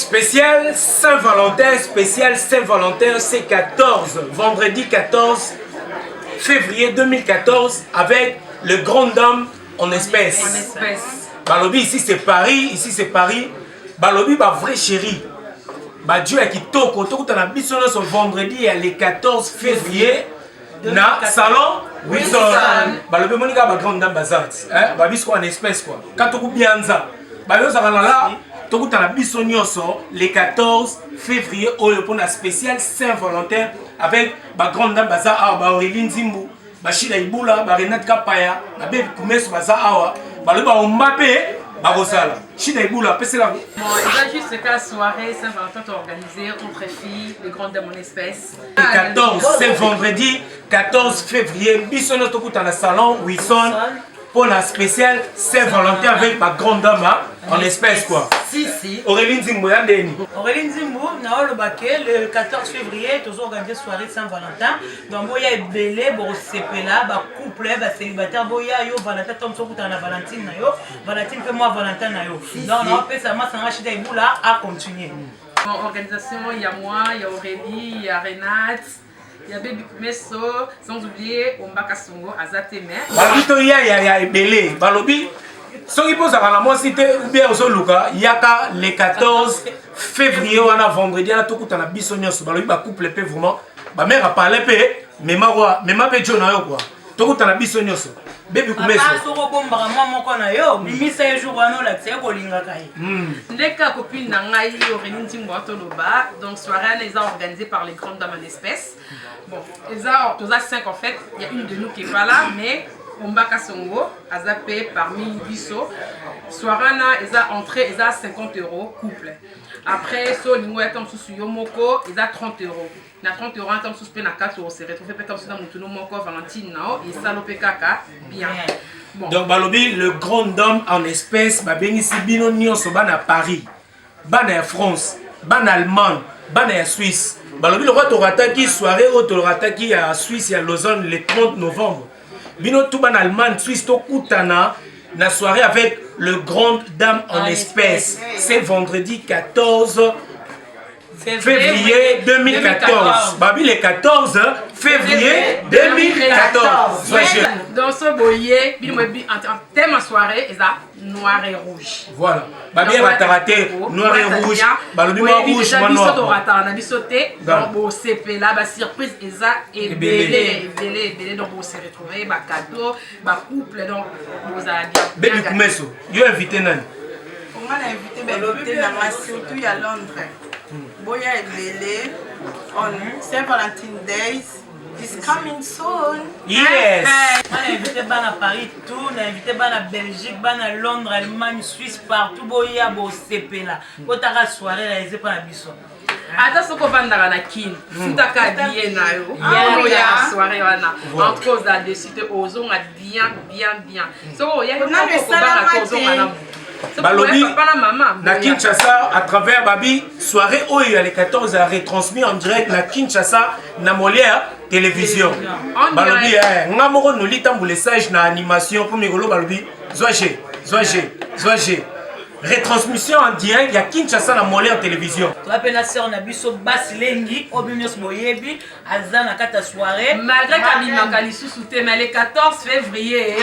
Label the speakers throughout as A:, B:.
A: Spécial Saint-Valentin, c'est 14, vendredi 14 février 2014, avec le Grand Dame en espèces. Balobi, ici c'est Paris, Balobi, bah vrai chéri. Bah Dieu a qui toko, t'as bis ce vendredi, le 14 février, na salon Wilson. Balobi, monika, bah Grand Dame bazar. Bah bis quoi en espèces quoi. Quand tu bien ça, bah yo ça va là. Donc, le 14 février, pour la spéciale Saint-Valentin avec la grande dame Bazar, Aurélie Nzimbu, Chida Iboula, Renat Kapaya, Bébé Koumes Bazar, le Mbappé, Chida Iboula,
B: Bon, il va juste la soirée Saint-Valentin organisée entre filles, les grandes dames en espèces.
A: Le 14, c'est vendredi 14 février, Bissono Tokut dans le salon Wilson. Pour la spéciale Saint-Valentin avec ma grande dame en espèces quoi.
C: Si.
A: Aurélie Nzimbo,
C: Aurélie Nzimbo, le 14 février, nous avons organisé soirée Saint-Valentin. Donc, il y a belé, c'est là, couple, célibataire, il y a Valentin, Tom Sokuta, Valentine, Valentine fait moi Valentin. Donc, on appelle ça, moi, Chida Iboula à continuer.
B: En organisation, il y a moi, il y a Aurélie, il y a Renat. Il y a Baby Messo, sans oublier Ombaka Songo, Azateme.
A: Balobi, il y a Belé. Balobi, ce qui pose à la moi, c'était ou bien au Luka, il y a le 14 février, on a vendredi, on a tout le temps bisognos. Balobi, couple peu vraiment. Ma mère a parlé peu, mais ma peu John a quoi. Tout le temps bisognos. Baby Messo.
B: Ndeka copine Nangaï, Aurélie Nzimbo Atoloba, donc soirée elle est organisée par les grandes dames en espèces. Bon, ils ont 5 en fait, il y a une de nous qui n'est pas là, mais Ombaka Songo, a zappé parmi Bisso. Soirée ils ont entré, ils ont 50 € couple. Après, so lingo est sous Yomoko, ils ont 30 €. Na 30 € en sous pe na 4 €, c'est retrouvé comme ça dans Mutuno Moko Valentine nao et salopé kaka bien.
A: Bon. Donc Balobi, le grand dame en espèces, ici bino nyonso ban à Paris, ban à France, ban à Allemagne, ban à Suisse. Balobi le roi Torataki soirée au Torataki à Suisse et à Lausanne le 30 novembre. Bino tout ban Allemagne, Suisse to kutana na soirée avec le grand dame en espèces. C'est vendredi 14 février 2014. Babi le 14 février 2014.
B: Dans ce boyer, en thème en soirée, ils ont noir et rouge.
A: Voilà. Babi va raté noir et rouge. Babi noir rouge, moi noir.
B: On a bisauté dans le CP là, surprise et belé, donc on s'est retrouvé, cadeau, couple, donc vous avez bien.
A: Baby Koumesso, you invité Nani?
D: On m'a invité surtout à Londres. Boya Ebele on Saint Valentine Days is coming soon.
A: Yes.
C: On a invité à Paris, tout, on a invité à Belgique, à Londres, Allemagne, Suisse, partout. Boya bo CP là. Quand la soirée là, ils pas la biso.
B: Ata soko vandaka na kin. Futaka bien na yo. Ya soirée wana. En cause là dessus te ozonga bien. So ya ko banga kozonga na.
A: Balobi, na Kinshasa, à travers Babi, soirée où il y a les 14 à retransmis en direct na Kinshasa, na Molière télévision. Balobi, ngamoro nous lit un message na animation pour Migolo Balobi, Zoagé. Retransmission en direct, il y a Kinshasa na Molière télévision.
C: Tu appelles la sœur Nabiso Basilengi, Obimios Boyebi, Azan na kata soirée.
B: Malgré Camille Mankali sous-souté, mais le 14 février.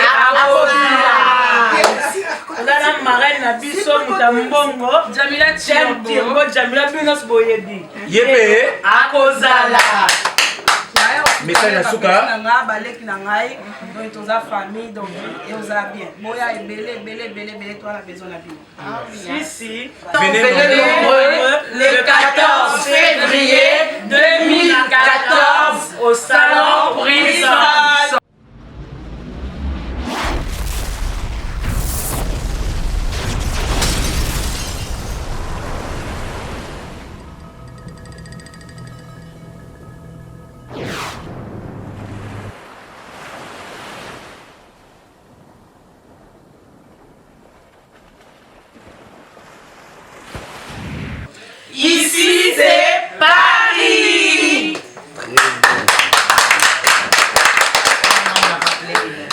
C: La marraine Nabiso Mutambongo,
B: Jamila Tirbo,
C: Jamila Binos Boyebi.
A: Yépe,
C: Akozala.
A: message à Souka.
D: Baleki na ngai, donc tous la famille donc et aux bien. Boya belé toi la besoin la vie.
C: Si.
A: Venez
C: nombreux le 14 février 2014 au salon